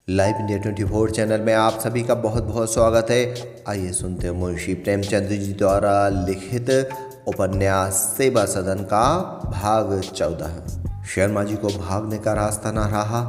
Live India 24 channel में आप सभी का बहुत बहुत स्वागत है। आइए सुनते हैं मुंशी प्रेमचंद जी द्वारा लिखित उपन्यास सेवा सदन का भाग 14। शर्मा जी को भागने का रास्ता ना रहा।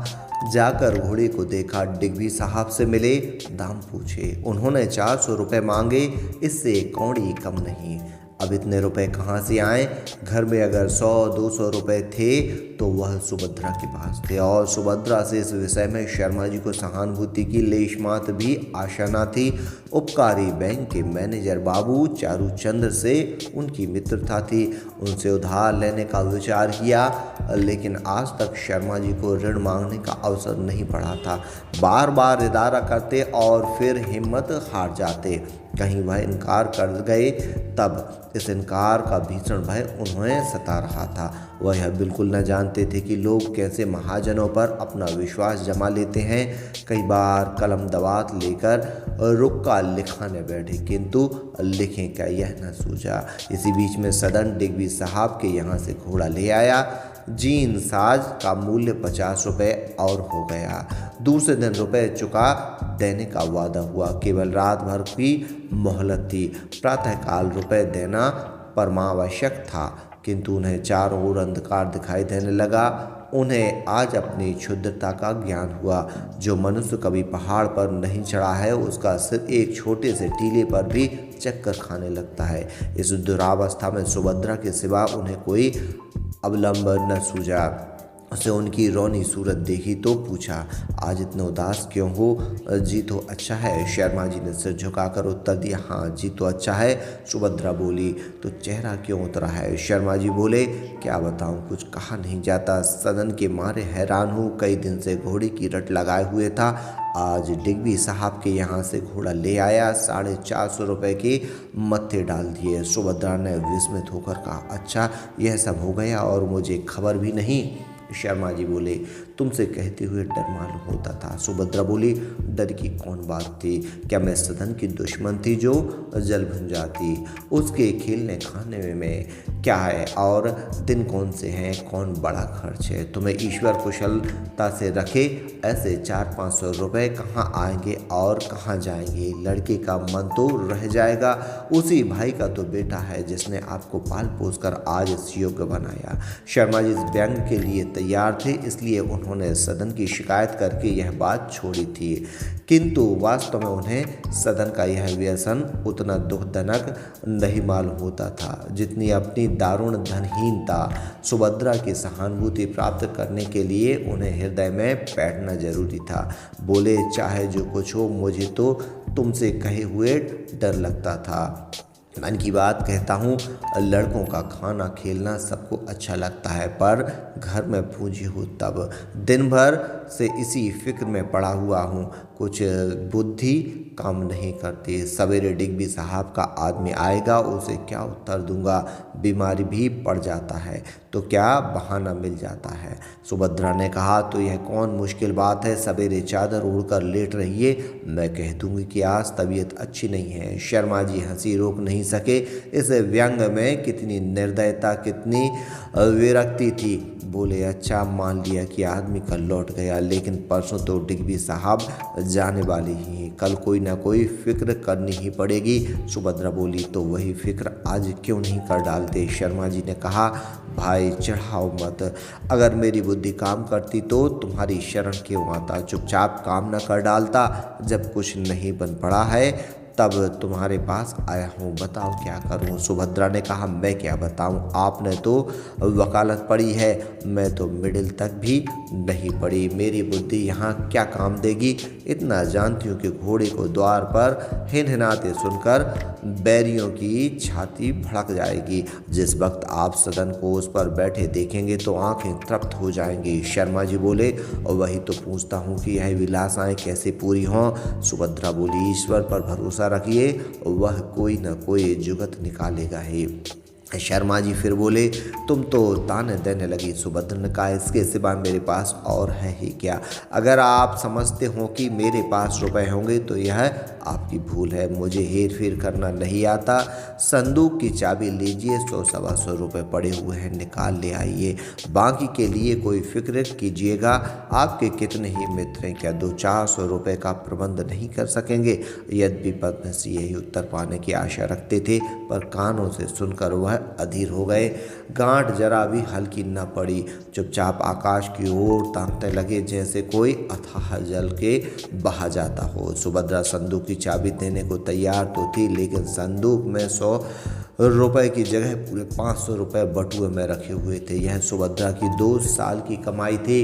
जाकर घोड़े को देखा, डिग्बी साहब से मिले, दाम पूछे। उन्होंने 400 रुपये मांगे, इससे कौड़ी कम नहीं। अब इतने रुपए कहाँ से आए? घर में अगर 100-200 रुपए थे तो वह सुभद्रा के पास थे, और सुभद्रा से इस विषय में शर्मा जी को सहानुभूति की लेशमात भी आशा न थी। उपकारी बैंक के मैनेजर बाबू चारूचंद्र से उनकी मित्रता थी। उनसे उधार लेने का विचार किया, लेकिन आज तक शर्मा जी को ऋण मांगने का अवसर नहीं पड़ा था। बार बार इदारा करते और फिर हिम्मत हार जाते। कहीं वह इनकार कर गए, तब इस इनकार का भीषण भय उन्हें सता रहा था। वह यह बिल्कुल न जानते थे कि लोग कैसे महाजनों पर अपना विश्वास जमा लेते हैं। कई बार कलम दवात लेकर रुक्का लिखाने बैठे, किंतु लिखें क्या यह न सूझा। इसी बीच में सदन डिग्बी साहब के यहाँ से घोड़ा ले आया। जीन साज का मूल्य 50 रुपये और हो गया। दूसरे दिन रुपए चुका देने का वादा हुआ। केवल रात भर की मोहलत थी। प्रातःकाल रुपए देना परमावश्यक था, किंतु उन्हें चारों ओर अंधकार दिखाई देने लगा। उन्हें आज अपनी क्षुद्रता का ज्ञान हुआ। जो मनुष्य कभी पहाड़ पर नहीं चढ़ा है, उसका सिर एक छोटे से टीले पर भी चक्कर खाने लगता है। इस दुरावस्था में सुभद्रा के सिवा उन्हें कोई अवलंबन न सूझा। उसे उनकी रौनी सूरत देखी तो पूछा, आज इतना उदास क्यों हो? जी तो अच्छा है। शर्मा जी ने सिर झुकाकर उत्तर दिया, हाँ जी तो अच्छा है। सुभद्रा बोली, तो चेहरा क्यों उतरा है? शर्मा जी बोले, क्या बताऊं, कुछ कहा नहीं जाता। सदन के मारे हैरान हूँ। कई दिन से घोड़े की रट लगाए हुए था। आज डिग्बी साहब के यहाँ से घोड़ा ले आया। 450 रुपये के मत्थे डाल दिए। सुभद्रा ने विस्मित होकर कहा, अच्छा यह सब हो गया और मुझे खबर भी नहीं? शर्मा जी बोले, तुमसे कहते हुए डर मालूम होता था। सुभद्रा बोली, डर की कौन बात थी? क्या मैं सदन की दुश्मन थी जो जल भुन जाती? उसके खेलने खाने में क्या है, और दिन कौन से हैं, कौन बड़ा खर्च है? तुम्हें ईश्वर कुशलता से रखे, ऐसे 400-500 रुपये कहाँ आएंगे और कहाँ जाएंगे? लड़के का मन तो रह जाएगा। उसी भाई का तो बेटा है जिसने आपको पाल पोस कर आज इस योग्य बनाया। शर्मा जी इस व्यंग के लिए तैयार थे, इसलिए उन्होंने सदन की शिकायत करके यह बात छोड़ी थी, किंतु वास्तव में उन्हें सदन का यह व्यसन उतना दुखजनक नहीं मालूम होता था जितनी अपनी दारुण धनहीनता। सुभद्रा की सहानुभूति प्राप्त करने के लिए उन्हें हृदय में बैठना जरूरी था। बोले, चाहे जो कुछ हो, मुझे तो तुमसे कहे हुए डर लगता था। मन की बात कहता हूँ, लड़कों का खाना खेलना सबको अच्छा लगता है, पर घर में पूंजी हो तब। दिन भर से इसी फिक्र में पड़ा हुआ हूँ, कुछ बुद्धि काम नहीं करती। सवेरे डिग्बी साहब का आदमी आएगा, उसे क्या उत्तर दूंगा? बीमारी भी पड़ जाता है तो क्या बहाना मिल जाता है? सुभद्रा ने कहा, तो यह कौन मुश्किल बात है? सवेरे चादर ओढ़कर लेट रहिए, मैं कह दूंगी कि आज तबीयत अच्छी नहीं है। शर्मा जी हंसी रोक नहीं सके। इस व्यंग में कितनी निर्दयता, कितनी विरक्ति थी। बोले, अच्छा मान लिया कि आदमी कल लौट गया, लेकिन परसों तो डिग्बी साहब जाने वाले ही हैं। कल कोई ना कोई फिक्र करनी ही पड़ेगी। सुभद्रा बोली, तो वही फिक्र आज क्यों नहीं कर डालते? शर्मा जी ने कहा, भाई चढ़ाओ मत। अगर मेरी बुद्धि काम करती तो तुम्हारी शरण क्यों आता? चुपचाप काम न कर डालता। जब कुछ नहीं बन पड़ा है तब तुम्हारे पास आया हूँ, बताओ क्या करूँ? सुभद्रा ने कहा, मैं क्या बताऊँ, आपने तो वकालत पढ़ी है, मैं तो मिडिल तक भी नहीं पढ़ी। मेरी बुद्धि यहाँ क्या काम देगी? इतना जानती हूँ कि घोड़े को द्वार पर हिनहिनाते सुनकर बैरियों की छाती भड़क जाएगी। जिस वक्त आप सदन को उस पर बैठे देखेंगे तो आंखें तृप्त हो जाएंगी। शर्मा जी बोले, और वही तो पूछता हूँ कि यह विलासाएं कैसे पूरी हों? सुभद्रा बोली, ईश्वर पर भरोसा रखिए, वह कोई न कोई जुगत निकालेगा ही। शर्मा जी फिर बोले, तुम तो ताने देने लगी। सुभद्रा ने कहा, इसके सिवा मेरे पास और है ही क्या। अगर आप समझते हो कि मेरे पास रुपए होंगे तो यह आपकी भूल है, मुझे हेर फेर करना नहीं आता। संदूक की चाबी लीजिए, 100-125 रुपये पड़े हुए हैं, निकाल ले आइए। बाकी के लिए कोई फिक्र कीजिएगा। आपके कितने ही मित्र हैं, क्या 200-400 रुपये का प्रबंध नहीं कर सकेंगे। यद्यपि पद्म सिंह यही उत्तर पाने की आशा रखते थे, पर कानों से सुनकर वह अधीर हो गए। गांठ जरा भी हल्की न पड़ी। चुपचाप आकाश की ओर ताकने लगे, जैसे कोई अथाह जल के बहा जाता हो। सुभद्रा संदूक की चाबी देने को तैयार तो थी, लेकिन संदूक में 100 रुपए की जगह पूरे 500 रुपये बटुए में रखे हुए थे। यह सुभद्रा की 2 साल की कमाई थी।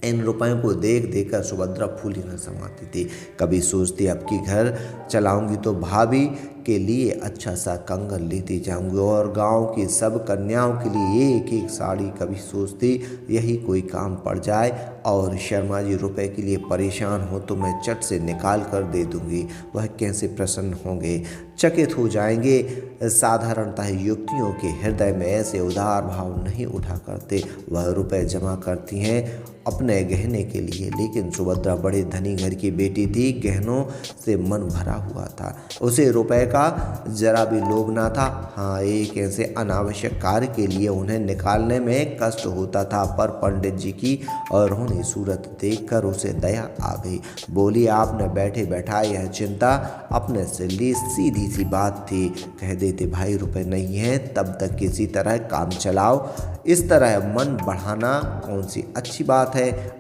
इन रुपयों को देख देखकर सुभद्रा फूली न समाती थी। कभी सोचती अब की घर चलाऊंगी तो भाभी के लिए अच्छा सा कंगन लेती जाऊंगी और गांव की सब कन्याओं के लिए एक एक साड़ी। कभी सोचती यही कोई काम पड़ जाए और शर्मा जी रुपए के लिए परेशान हो तो मैं चट से निकाल कर दे दूंगी। वह कैसे प्रसन्न होंगे, चकित हो जाएंगे। साधारणतः युक्तियों के हृदय में ऐसे उदार भाव नहीं उठा करते। वह रुपए जमा करती हैं अपने गहने के लिए, लेकिन सुभद्रा बड़े धनी घर की बेटी थी, गहनों से मन भरा हुआ था। उसे रुपए का जरा भी लोभ ना था। हाँ, एक ऐसे अनावश्यक कार्य के लिए उन्हें निकालने में कष्ट होता था, पर पंडित जी की रोनी सूरत देखकर उसे दया आ गई। बोली, आपने बैठे बैठा यह चिंता अपने से ली, सीधी सी बात थी। कह देते भाई रुपए नहीं है, तब तक किसी तरह काम चलाओ। इस तरह मन बढ़ाना कौन सी अच्छी बात है।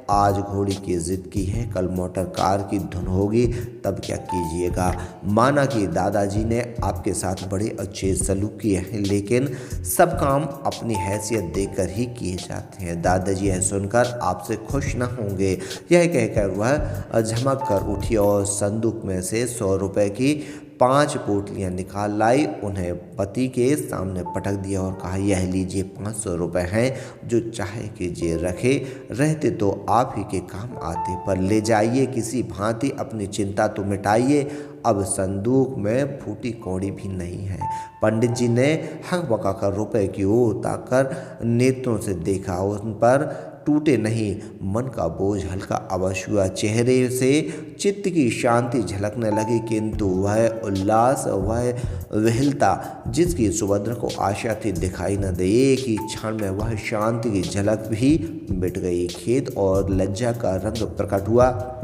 आज घोड़ी की जिद की है, कल मोटर कार की धुन होगी, तब क्या कीजिएगा। माना कि दादाजी ने आपके साथ बड़े अच्छे सलूक किए हैं, लेकिन सब काम अपनी हैसियत देकर ही किए जाते हैं। दादाजी यह सुनकर आपसे खुश न होंगे। यह कहकर वह झमक कर उठी और संदूक में से 100 रुपये की 5 पोटलियाँ निकाल लाई, उन्हें पति के सामने पटक दिया और कहा, यह लीजिए 500 रुपये हैं, जो चाहे कीजिए। रखे रहते तो आप ही के काम आते, पर ले जाइए, किसी भांति अपनी चिंता तो मिटाइए। अब संदूक में फूटी कौड़ी भी नहीं है। पंडित जी ने हक बकाकर रुपए की ओर ताकर नेत्रों से देखा। उन पर टूटे नहीं, मन का बोझ हल्का अवश्य हुआ। चेहरे से चित्त की शांति झलकने लगी, किंतु वह उल्लास, वह विहलता जिसकी सुभद्रा को आशा थी, दिखाई न दे। एक ही क्षण में वह शांति की झलक भी मिट गई। खेद और लज्जा का रंग प्रकट हुआ।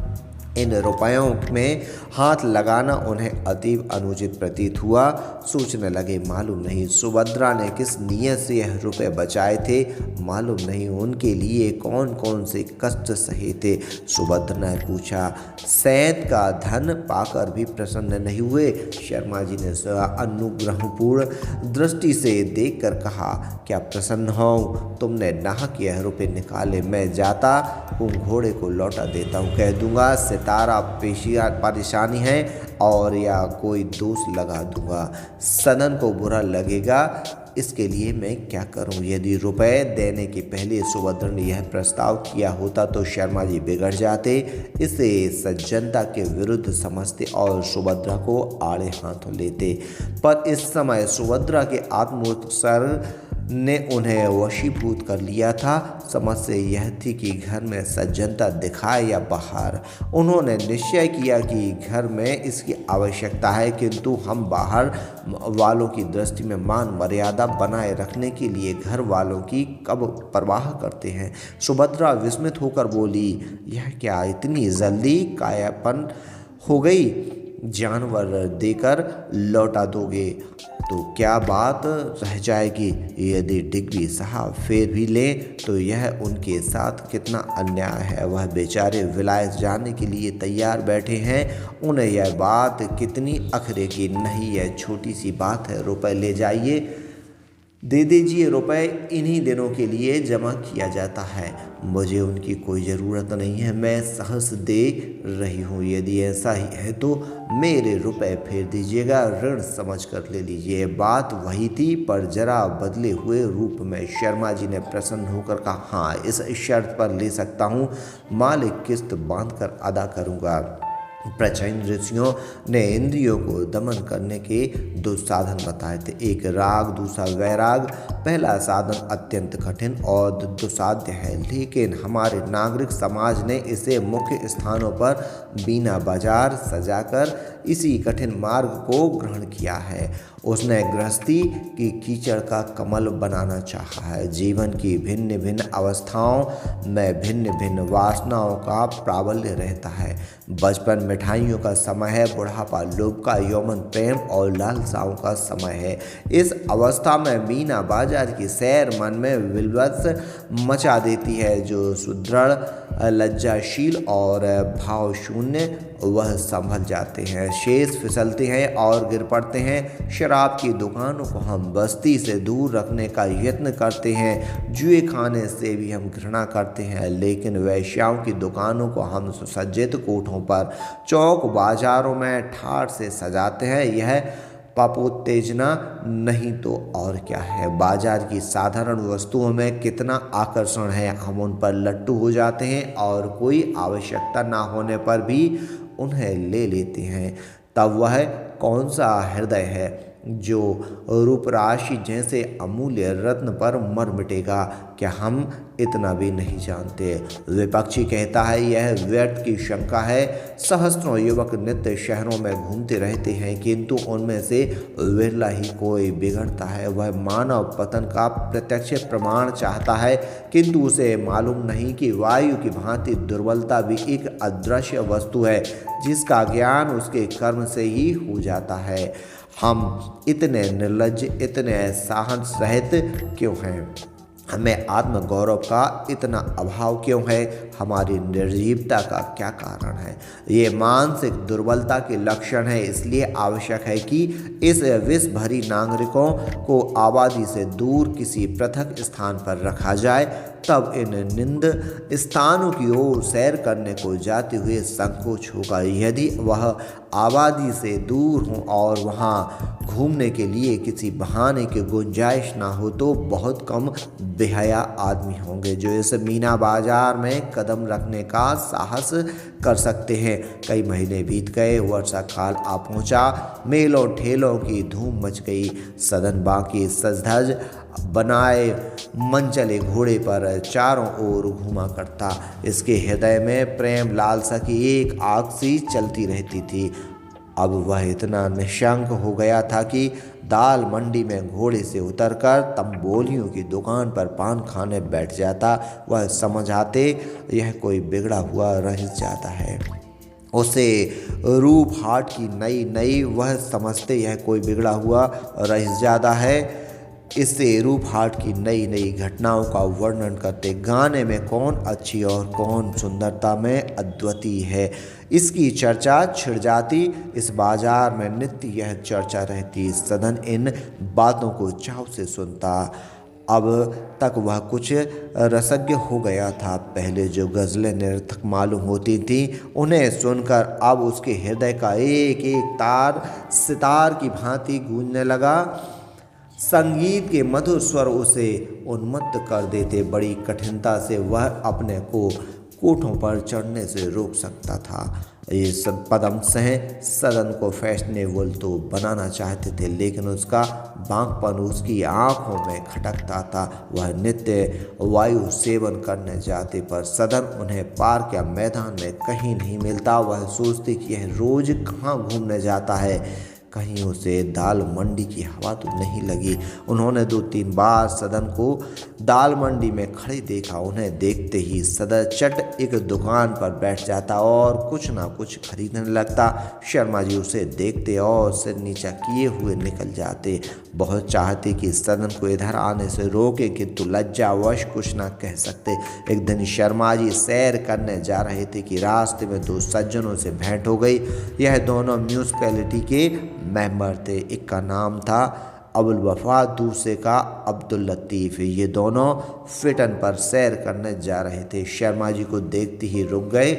इन रुपयों में हाथ लगाना उन्हें अतीव अनुचित प्रतीत हुआ। सोचने लगे, मालूम नहीं सुभद्रा ने किस नियत से यह रुपए बचाए थे, मालूम नहीं उनके लिए कौन कौन से कष्ट सहे थे। सुभद्रा ने पूछा। सैयद का धन पाकर भी प्रसन्न नहीं हुए। शर्मा जी ने अनुग्रहपूर्ण दृष्टि से देखकर कहा, क्या प्रसन्न हो, तुमने नाहक यह रुपये निकाले। मैं जाता हूँ, घोड़े को लौटा देता हूँ, कह दूंगा सितारा परेशानी है और या कोई दोष लगा दूंगा। सदन को बुरा लगेगा, इसके लिए मैं क्या करूं। यदि रुपए देने के पहले सुभद्रा ने यह प्रस्ताव किया होता तो शर्मा जी बिगड़ जाते, इसे सज्जनता के विरुद्ध समझते और सुभद्रा को आड़े हाथों लेते। पर इस समय सुभद्रा के आत्मोत्सर्ग ने उन्हें वशीभूत कर लिया था। समस्या यह थी कि घर में सज्जनता दिखाए या बाहर। उन्होंने निश्चय किया कि घर में इसकी आवश्यकता है, किंतु हम बाहर वालों की दृष्टि में मान मर्यादा बनाए रखने के लिए घर वालों की कब परवाह करते हैं। सुभद्रा विस्मित होकर बोली, यह क्या इतनी जल्दी कायापन हो गई, जानवर देकर लौटा दोगे तो क्या बात रह जाएगी। यदि डिग्री साहब फेर भी लें तो यह उनके साथ कितना अन्याय है। वह बेचारे विलायत जाने के लिए तैयार बैठे हैं, उन्हें यह बात कितनी अखरेगी। नहीं, यह छोटी सी बात है, रुपए ले जाइए, दे दीजिए। रुपए इन्हीं दिनों के लिए जमा किया जाता है, मुझे उनकी कोई ज़रूरत नहीं है, मैं सहस दे रही हूँ। यदि ऐसा ही है तो मेरे रुपए फेर दीजिएगा, ऋण समझ कर ले लीजिए। बात वही थी, पर जरा बदले हुए रूप में। शर्मा जी ने प्रसन्न होकर कहा, हाँ, इस शर्त पर ले सकता हूँ, मालिक किस्त बांध कर अदा करूँगा। प्राचीन ऋषियों ने इंद्रियों को दमन करने के दो साधन बताए थे, एक राग दूसरा वैराग। पहला साधन अत्यंत कठिन और दुस्साध्य है, लेकिन हमारे नागरिक समाज ने इसे मुख्य स्थानों पर बीना बाजार सजाकर इसी कठिन मार्ग को ग्रहण किया है। उसने गृहस्थी की कीचड़ का कमल बनाना चाहा है। जीवन की भिन्न भिन्न अवस्थाओं में भिन्न भिन्न वासनाओं का प्राबल्य रहता है। बचपन मिठाइयों का समय है, बुढ़ापा लोभ का, यौवन प्रेम और लालसाओं का समय है। इस अवस्था में मीना बाजार की सैर मन में विलवत मचा देती है। जो सुदृढ़, लज्जाशील और भाव शून्य वह संभल जाते हैं, शेष फिसलते हैं और गिर पड़ते हैं। शराब की दुकानों को हम बस्ती से दूर रखने का यत्न करते हैं, जुए खाने से भी हम घृणा करते हैं, लेकिन वेश्याओं की दुकानों को हम सुसज्जित कोठों पर, चौक बाजारों में ठाठ से सजाते हैं। यह पापोत्तेजना नहीं तो और क्या है। बाजार की साधारण वस्तुओं में कितना आकर्षण है, हम उन पर लट्टू हो जाते हैं और कोई आवश्यकता ना होने पर भी उन्हें ले लेते हैं। तब वह कौन सा हृदय है जो रूपराशि जैसे अमूल्य रत्न पर मर मिटेगा? क्या हम इतना भी नहीं जानते? विपक्षी कहता है यह व्यर्थ की शंका है। सहस्त्रों युवक नित्य शहरों में घूमते रहते हैं, किंतु उनमें से विरला ही कोई बिगड़ता है। वह मानव पतन का प्रत्यक्ष प्रमाण चाहता है, किंतु उसे मालूम नहीं कि वायु की भांति दुर्बलता भी एक अदृश्य वस्तु है, जिसका ज्ञान उसके कर्म से ही हो जाता है। हम इतने निर्लज्ज, इतने साहस रहित क्यों हैं? हमें आत्मगौरव का इतना अभाव क्यों है? हमारी निर्जीवता का क्या कारण है? ये मानसिक दुर्बलता के लक्षण है। इसलिए आवश्यक है कि इस विष भरी नागरिकों को आबादी से दूर किसी पृथक स्थान पर रखा जाए, तब इन निंद स्थानों की ओर सैर करने को जाते हुए संकोच होगा। यदि वह आबादी से दूर हो और वहाँ घूमने के लिए किसी बहाने की गुंजाइश ना हो, तो बहुत कम बेहया आदमी होंगे जो इस मीना बाजार में कदम रखने का साहस कर सकते हैं। कई महीने बीत गए, वर्षा काल आ पहुंचा, मेलों ठेलों की धूम मच गई। सदन बाकी सजधज बनाए मनचले घोड़े पर चारों ओर घूमा करता। इसके हृदय में प्रेम लालसा की एक आग सी चलती रहती थी। अब वह इतना निशंक हो गया था कि दाल मंडी में घोड़े से उतरकर तंबोलियों की दुकान पर पान खाने बैठ जाता। वह समझ आते यह कोई बिगड़ा हुआ रह जाता है। उसे रूप हाट की नई नई वह समझते यह कोई बिगड़ा हुआ रह जाता है। इससे रूप हाट की नई नई घटनाओं का वर्णन करते, गाने में कौन अच्छी और कौन सुंदरता में अद्वितीय है, इसकी चर्चा छिड़ जाती। इस बाजार में नित्य यह चर्चा रहती। सदन इन बातों को चाव से सुनता। अब तक वह कुछ रसज्ञ हो गया था। पहले जो गज़लें निरर्थक मालूम होती थीं, उन्हें सुनकर अब उसके हृदय का एक एक तार सितार की भांति गूंजने लगा। संगीत के मधुर स्वर उसे उन्मत्त कर देते। बड़ी कठिनता से वह अपने को कोठों पर चढ़ने से रोक सकता था। ये पदम सिंह सदन को फैशनेबल तो बनाना चाहते थे, लेकिन उसका बांकपन उसकी आंखों में खटकता था। वह नित्य वायु सेवन करने जाते, पर सदन उन्हें पार्क या मैदान में कहीं नहीं मिलता। वह सोचते कि यह रोज कहाँ घूमने जाता है, कहीं उसे दाल मंडी की हवा तो नहीं लगी। उन्होंने 2-3 बार सदन को दाल मंडी में खड़े देखा। उन्हें देखते ही सदर चट एक दुकान पर बैठ जाता और कुछ ना कुछ खरीदने लगता। शर्मा जी उसे देखते और सिर नीचा किए हुए निकल जाते। बहुत चाहते कि सदन को इधर आने से रोके, किंतु लज्जावश कुछ ना कह सकते। एक दिन शर्मा जी सैर करने जा रहे थे कि रास्ते में 2 सज्जनों से भेंट हो गई। यह दोनों म्यूनिसिपैलिटी के मेंबर थे। एक का नाम था अबुल वफा, दूसरे का अब्दुल लतीफ़। ये दोनों फिटन पर सैर करने जा रहे थे। शर्मा जी को देखते ही रुक गए